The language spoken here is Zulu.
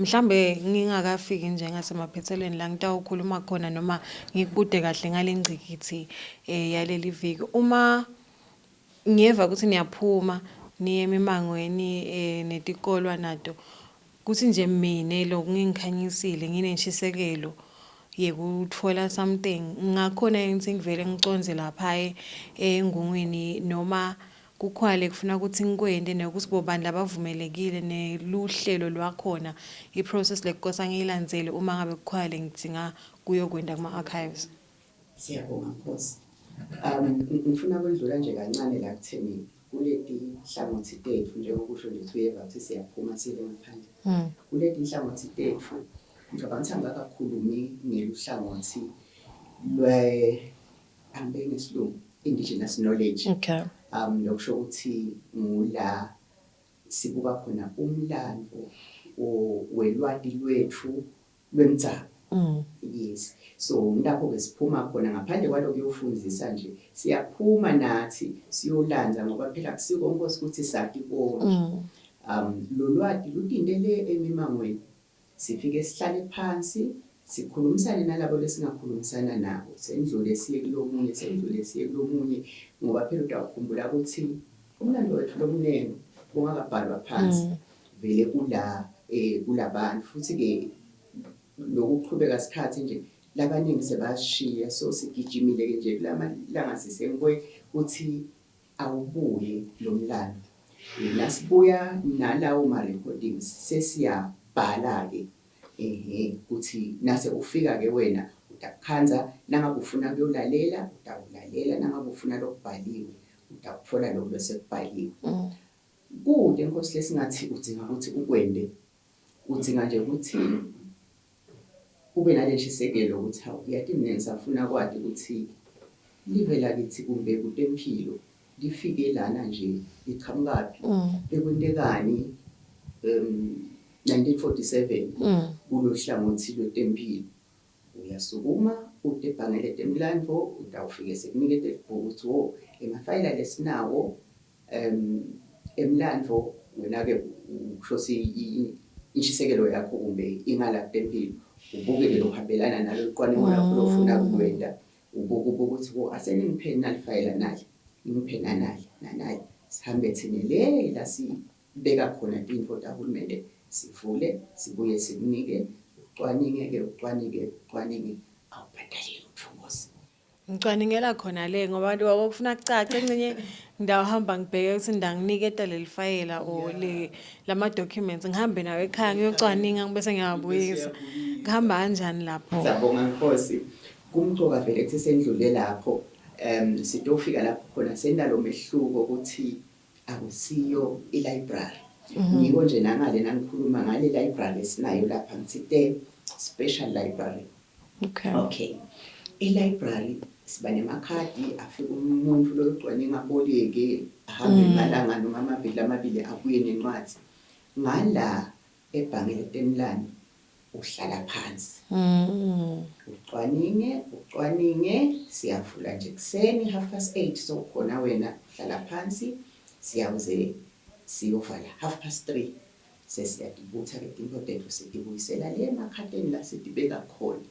mhlambe ngingakafiki nje ngasemaphethelweni la ngitawukhuluma khona noma ngikubude kahle ngalengcikithi yaleli viki. Uma ngiyeva ukuthi niyaphuma niye emimangweni netikolwa nato kuthi nje mina lokhu ngingikhanyisile nginentshisekelo yekutfola something ngakhona ukuthi ngivele ngiconze lapha engungwini noma kukhwale kufuna ukuthi ngikwende nokuthi bobani abavumelekile neluhlelo lwakhona iprocess lekosa ngiyilandzele uma ngabe kukhwale ngidzinga kuyokwenda kuma-archives. Siyabonga Nkosi. Ngifuna kwendlula nje kancane la kutheni kuleti hlangothi tethu njengokusho nje uyeva ukuthi siyaphuma siye ngaphandle. Kuleti hlangothi tethu ngicabanga ukuthi angakakhulumi ngeluhlangothi ambe ngesilungu indigenous knowledge. Okay. Lokusho ukuthi ngula sibuka khona umlando welwati lwethu lwemtsamo. Yes. So lapho ke siphuma khona ngaphandle kwalo kuyofundisa nje siyaphuma nathi siyolanza ngoba phela kusiko Nkosi ukuthi sathi konke. Lolwati lutindele emimangweni sifike sihlale phansi sikhulumisane nalabo lesingakhulumisana nabo sendlule siye kulomunye sendlule siye kulomunye ngoba phela utawukhumbula ukuthi umlando wethu lomnene ungakabhalwa phansi vele kulabantu futhi ke lokuqhubeka isikhathi nje labaningi sebashiya so sigijimile ke nje lamalanga sisenkwe uthi awubuye lo mlando nasibuya nalawo ma recordings sesiyabhala ke ukuthi nase ufika ke wena utakhanza nangabe ufuna kuyolalela utawulalela nangabe ufuna lokubhaliwe utakuthola lokho besekubhaliwe. Kude Nkosi lesingathi udzinga ukuthi ukwende udzinga nje ukuthi ube nalenshisekelo ukuthi hawu yathi mina ngisafuna kwathi ukuthi live lakithi kumbe kutempilo lifike lana nje iqhamukaphi ekwentekani 1947 kulohlangothi lwetempilo uyasukuma ude ebhangele temlandvo utawufike sekunikete ibhuku ukuthi emafayila lesinawo emlandvo wena ke usho inshisekelo yakho kumbe ingala tempilo ubuke ke lohambelana nalo qwaningo lakho lofuna ukwenda ubuke ukuthi aseningiphe nalifayila nali ngiphe nali sihambe thina le la sibeka khona info tahulumende sivule sibuye sikunike ucwaninge awubhadalile uthokoze. Ngicwaningela khona le ngoba wakufuna kucace encenye ngidawuhamba ngibheke ukuthi ndanginiketa leli fayela o lama documents ngihambe nawe ekhaya ngiyocwaninga bese ngiyabuyisa ngihamba kanjani lapho. Siyabonga Nkosi kumcoka vele kuthi sendlule lapho sitofika lapho khona sendalo mehluko ukuthi akusiyo i-library. Ngiko nje nangale nangikhuluma ngale library esinayo lapha ngitsite special library. Okay. I-library siba nemakhadi afika umuntu loyocwaninga aboleke ahambe imalanga noma amabili abuye nencwadi ngala ebhange letemlando uhlala phansi ucwaninge siyavula nje kuseni 8:30 so khona wena uhlala phansi siyawuze siyovala 3:30 sesiyadibutha ke into tethu sitibuyisela le makhadeni la sitibeka khona